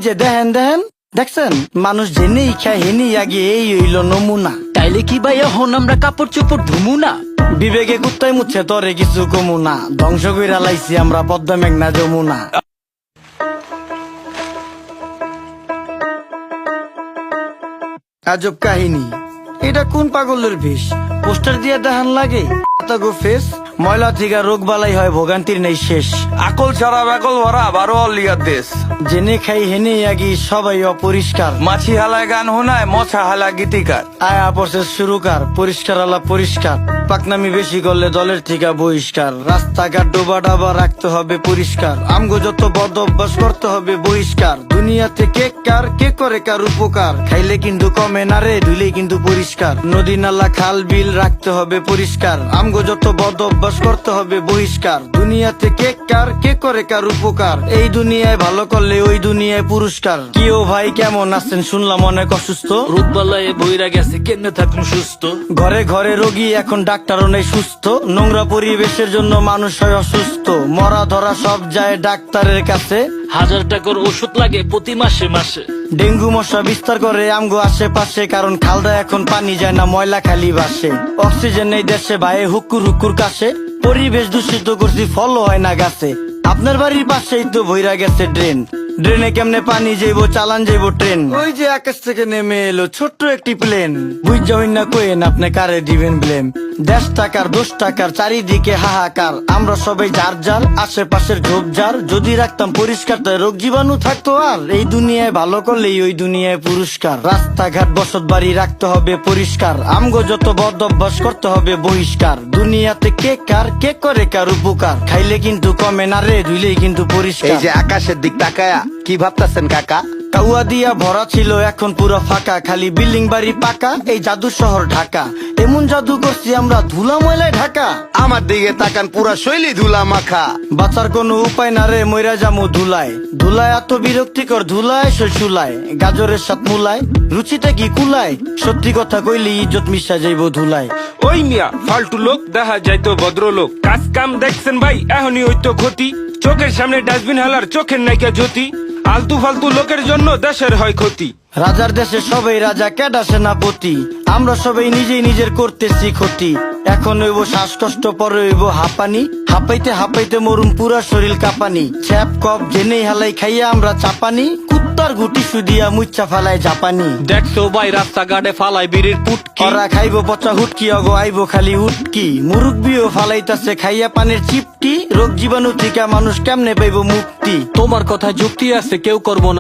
যে দেখেন দেখেন দেখছেন মানুষ জেনেই খায় হেনেই আগে এই হইল নমুনা। তাইলে কি ভাই এখন আমরা কাপড় চোপড় ধুমু না? বিবেকে কুত্তায় মুচ্ছে তরে কিছু কমু না, ধ্বংস কইরা লাইছি আমরা পদ্মা মেঘনা যমুনা। আজব কাহিনী, এটা কোন পাগলের বেশ? পোস্টার দিয়ে দেখান লাগে গো ফেস, ময়লা থেকে রোগ বালাই হয় ভোগান্তির নেই শেষ। আকল ছাড়া ব্যাকল ভরা 12 অলিয়ার দেশ। জেনে খাই হেনে আগি সবাই অপরিষ্কার, মাছি হালায় গান হোনায় মশা হালা গীতিকার। আয়া পড়ছে শুরুকার পরিষ্কার আলা পরিষ্কার, পাকনামি বেশি করলে দলের থেকে বহিষ্কার। রাস্তাঘাট ডোবা ডাবা রাখতে হবে পরিষ্কার, আমগো যত বদ অভ্যাস করতে হবে বহিষ্কার। দুনিয়াতে কে কার কে করে কার উপকার, খাইলে কিন্তু কমে না রে ধুইলে কিন্তু পরিষ্কার। নদী নালা খাল বিল রাখতে হবে পরিষ্কার, আমগো যত বদ অভ্যাস করতে হবে বহিষ্কার। দুনিয়াতে কে কার কে করে কার উপকার, এই দুনিয়ায় ভালো করলে ওই দুনিয়ায় পুরস্কার। কি ও ভাই কেমন আছেন, শুনলাম অনেক অসুস্থ। রোগবালায় বইরা গেছে কেমনে থাকুন সুস্থ? ঘরে ঘরে রোগী এখন ডাক্তারও নেই সুস্থ, নোংরা পরিবেশের জন্য মানুষ হয় অসুস্থ। মরা ধরা সব যায় ডাক্তারের কাছে, 1000 টাকার ওষুধ লাগে প্রতি মাসে মাসে। ডেঙ্গু মশা বিস্তার করে আমগো আশেপাশে, কারণ খালদা এখন পানি যায় না ময়লা খালি ভাসে। অক্সিজেন নেই দেশে ভাই হুকুর হুকুর কাছে, পরিবেশ দূষিত করছি ফলও হয় না গাছে। আপনার বাড়ির পাশেই তো ভইরা গেছে ড্রেন, ড্রেনে কেমনে পানি যাইবো চালান যাইবো ট্রেন। ওই যে আকাশ থেকে নেমে এলো ছোট্ট একটি প্লেন, বুঝা হইন না কইেন আপনি কারে দিবেন ব্লেম। 10 টাকার 10 টাকার চারিদিকে হাহাকার, আমরা সবাই যার যার আশেপাশের ঝোপঝাড় যদি রাখতাম পরিষ্কার তাই রোগ জীবাণু থাকতো আর। এই দুনিয়ায় ভালো করলেই ওই দুনিয়ায় পুরস্কার। রাস্তাঘাট বসত বাড়ি রাখতে হবে পরিষ্কার, আমগো যত বদ অভ্যাস করতে হবে বহিষ্কার। দুনিয়াতে কে কার কে করে কার উপকার, খাইলে কিন্তু কমে না রে ধুইলেই কিন্তু এই পরিষ্কার। যে আকাশের দিক তাকায়া কি ভাবতাছেন কাকা? কাউয়া দিয়া ভরা ছিল এখন পুরো ফাঁকা, খালি বিল্ডিং বাড়ি পাকা এই জাদু শহর ঢাকা। এমন জাদু করছি আমরা ধুলা ময়লায় ঢাকা। আমার দিকে তাকান পুরা শৈলী ধুলা মাখা। বাঁচার কোনো উপায় না রে মইরা যামু ধুলায়, ধুলায় এত বিরক্তিকর ধুলায় শৈশুলায়। গাজরের সাথ মুলায় রুচিটা কি কুলায়, সত্যি কথা কইলি ইজ্জত মিশা যাইব ধুলায়। ওই মিয়া ফালতু লোক দেখা যাইতো ভদ্রলোক, কাজ কাম দেখছেন ভাই এখনই হইতো ক্ষতি। চোখের সামনে ডাস্টবিন হালার চোখের নাইকা জ্যোতি, আলতু ফালতু লোকের জন্য দেশের হয় ক্ষতি। রাজার দেশে সবাই রাজা কেডা সেনাপতি, আমরা সবাই নিজেই নিজের করতেছি ক্ষতি। এখন হইব শ্বাসকষ্ট পরে হইব হাঁপানি, হাঁপাইতে হাঁপাইতে মরুম পুরা শরীর কাঁপানি। ছ্যাপ কপ জেনেই হালাই খাইয়া আমরা চাপানি, কুত্তার গুটি সুদিয়া মুচ্চা ফালায় জাপানি। দেখছো ভাই রাস্তাঘাটে ফালাই বিড়ির পুটকি, ওরা খাইব পচা হুটকি অগো আইব খালি উটকি। মুরুব্বিও ফালাইতাছে খাইয়া পানির চিপটি, রোগ জীবাণু থেকে মানুষ কেমনে পাইব মুক্তি। তোমার কথা যুক্তি আছে কেউ করবো না।